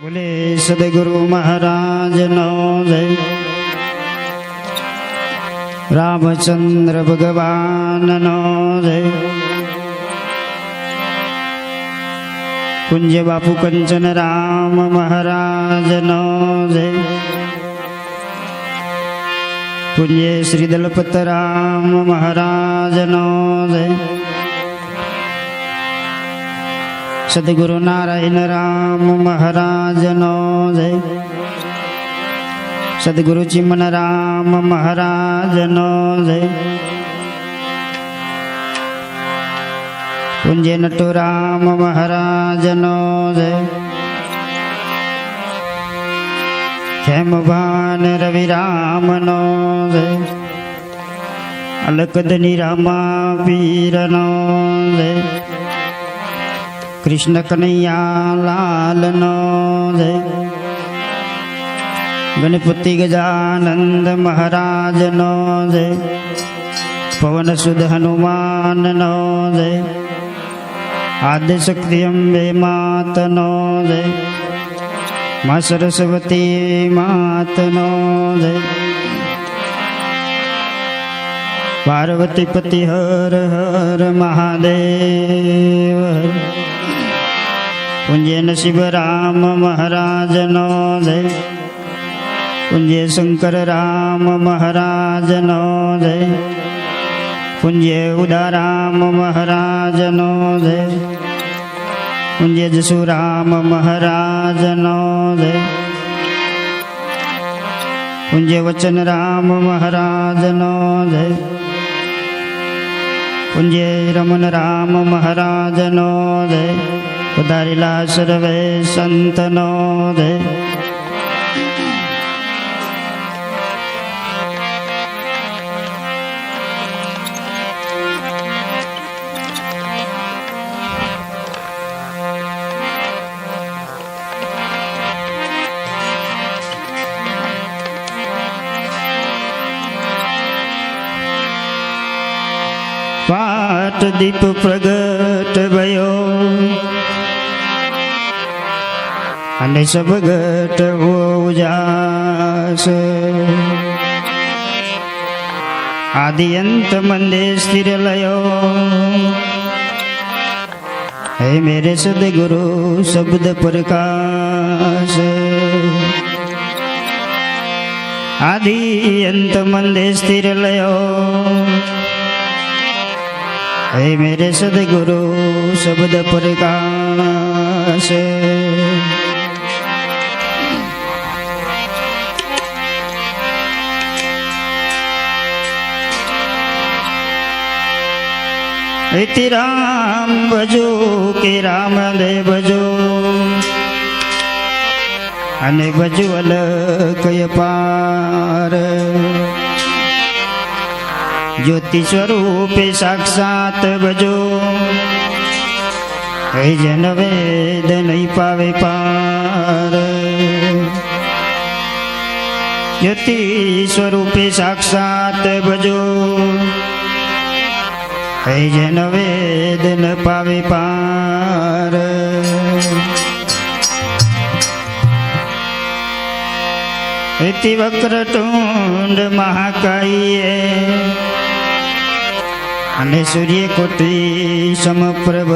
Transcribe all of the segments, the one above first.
बोले सदगुरु महाराज नो जय। रामचंद्र भगवान नो जय। कुंज बापू कंचन राम महाराज नो जय। कुंज श्री दलपत राम महाराज नो जय। सदगुरु नारायण राम महाराज नो जय। सदगुरु चिमन राम महाराज नो जय। कुंजे नटु राम महाराज नो जय। खेम भान रवि राम नो जय। अलकदनी रामा पीर नो जय। कृष्ण कन्हैया लाल नो जय। गणपति गजानंद महाराज नो जय। पवन सुध हनुमान नो जय। आदि शक्ति अम्बे मात नो जय। माँ सरस्वती मात नो जय। पार्वती पति हर हर महादेव। कुंजे नसीब राम महाराज नो जय। कुंजे शंकर राम महाराज नो जय। कुंजे उदा राम महाराज नो जय। कुंजे जसु राम महाराज नो जय। कुंजे वचन राम महाराज नो जय। कुंजे रमन राम महाराज नो जय। उदारिला सर्वे संत नो जय। पाट दीप प्रगट भयो अने सब घट हो उजास। आदि अंत मंदे स्थिर लयो हे मेरे सदगुरु शब्द प्रकाश। आदि अंत मंदे स्थिर लयो हे मेरे सदगुरु शब्द प्रकाश। इति राम भजो के राम दे भजो अने भजो अलख पार। ज्योति स्वरूप साक्षात भजो हे जन वेद नहीं पावे पार। ज्योति स्वरूप साक्षात भजो हे जन वेद न पावे पार। इति वक्रतुंड महाकाय अने सूर्य कोटि समप्रभ।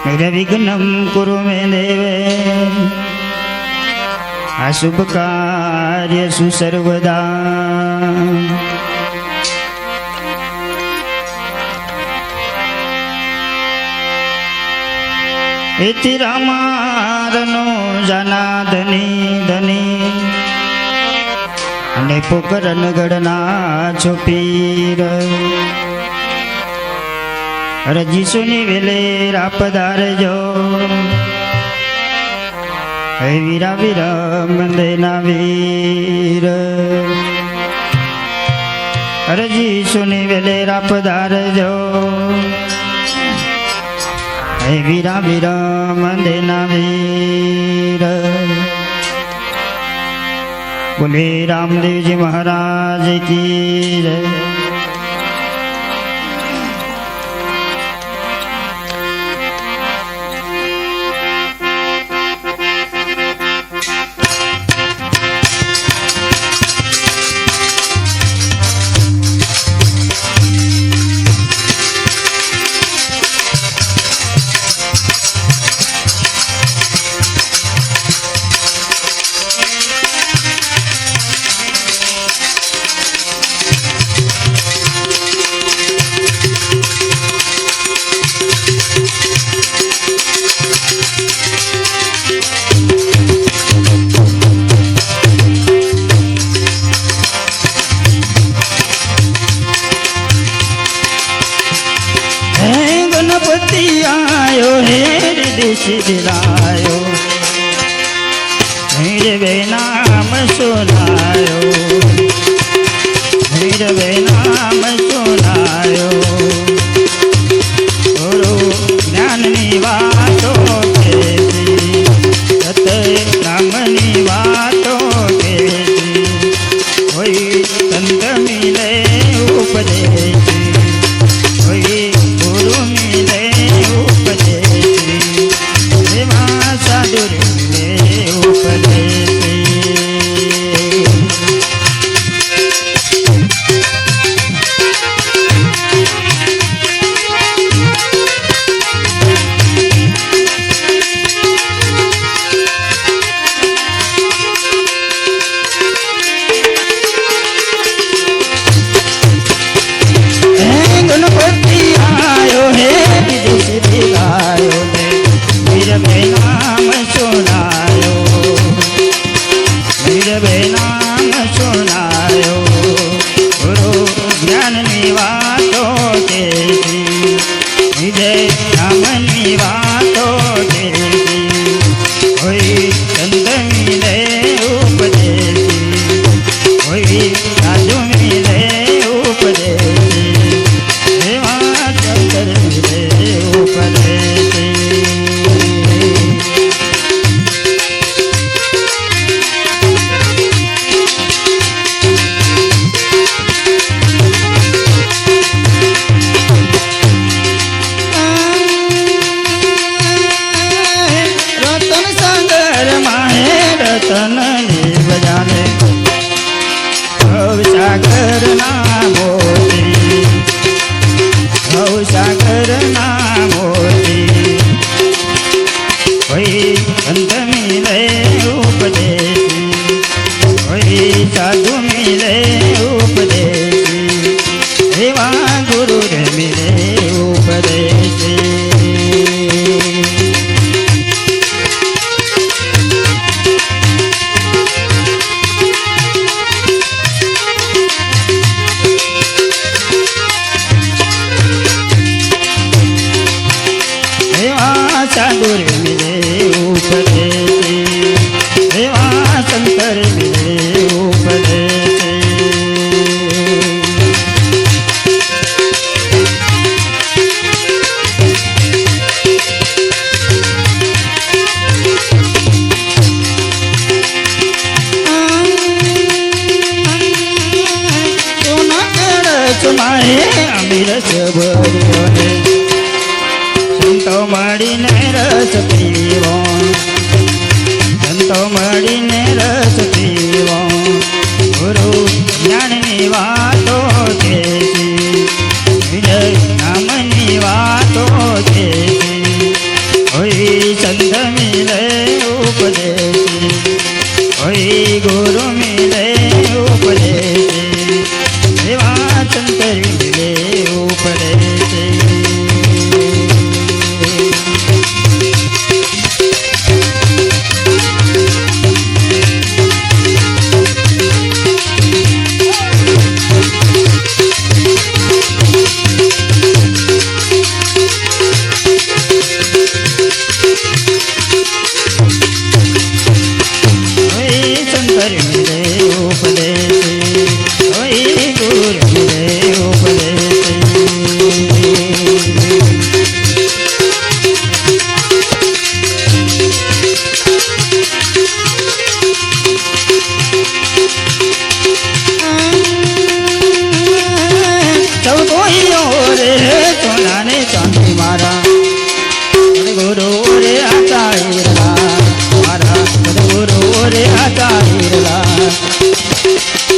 निर्विघ्नं कुरु मे देवे अशुभ कार्येषु सर्वदा। इति रामारनो जना धनी धनी अने पोकरन गढ़ना छोपीर। रजी सुनी वेले रापदार जो हे वीरा वीरा मंदेना वीर। रजी सुनी वेले रापदार जो हे वीरा वीरा मंदेना वीर। बोले रामदेव जी महाराज की जय। भैरवे नाम सुनायो, भैरवे नाम सुनायो, गुरु ज्ञाननी वातो केती, सत्य नामनी वातो केती, कोई संत मिले उपदेशी, कोई गुरु मिले उपदेशी, सेवा साधु मिले उपदेशी। गणपति आयो है विदेश दिलायो है, भैरवे नाम सुनायो, भैरवे नाम सुनायो, गुरु ज्ञाननी वातो केती, विजय नामनी वातो केती, कोई संत मिले उपदेशी, कोई साधु मिले उपदेशी, सेवा चंद्र मिले उपदेशी। रतन सागर माहे रतन बजाने, सागर ना मोती, सागर ना मोती, कोई संत मिले उपदेशी, कोई साधु मिले उपदेशी, सेवा गुरु मिले उपदेशी। साधु मिले उपदेशी, सेवा शंकर मिले उपदेशी। सोना चुमाए अमीर भरियो, संतो मळीने रस पीवो, संतो मळीने रस पीवो, गुरु ज्ञाननी वातो केती, विजय नामनी वातो केती, कोई संत मिले उपदेशी, कोई गुरु मिले उपदेशी, सेवा चंद्र मिले उपदेशी।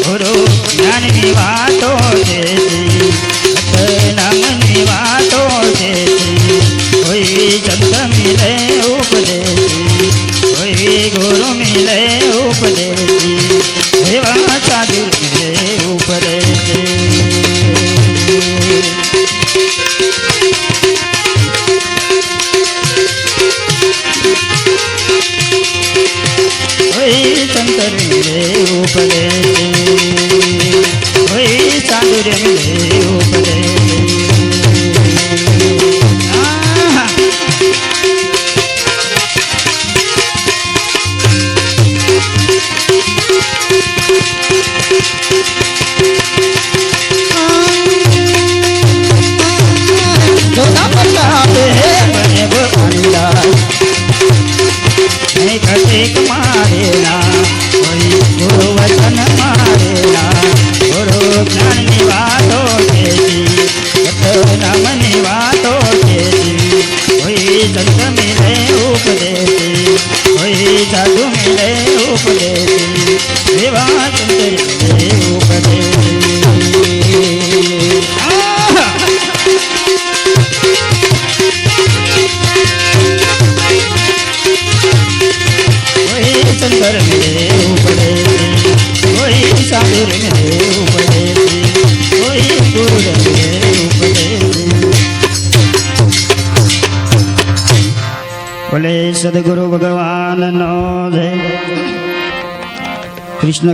गुरु ज्ञाननी वातो केती, नामनी वातो केती, कोई संत मिले उपदेशी, कोई गुरु मिले उपदेशी, सेवा साधु मिले उपदेशी। कोई शंकर मिले उपदेशी, कोई साधु मिले उपदेशी। નહીં કટેક મારેલા કોઈ ગુરુ વચન મારેલા ગુરુ જ્ઞાનની વાતો કેતી નામની વાતો કેતી કોઈ સંત મિલે ઉપદેતી કોઈ સાધુ મિલે ઉપદેતી એવા સુંદર મિલે ઉપદેતી કોઈ સુંદર મિલે ઉપદેતી કોઈ સાધુ મિલે ઉપદેતી કોઈ ગુરુ મિલે ઉપદેતી બોલે સદગુરુ ભગવાનનો જય કૃષ્ણ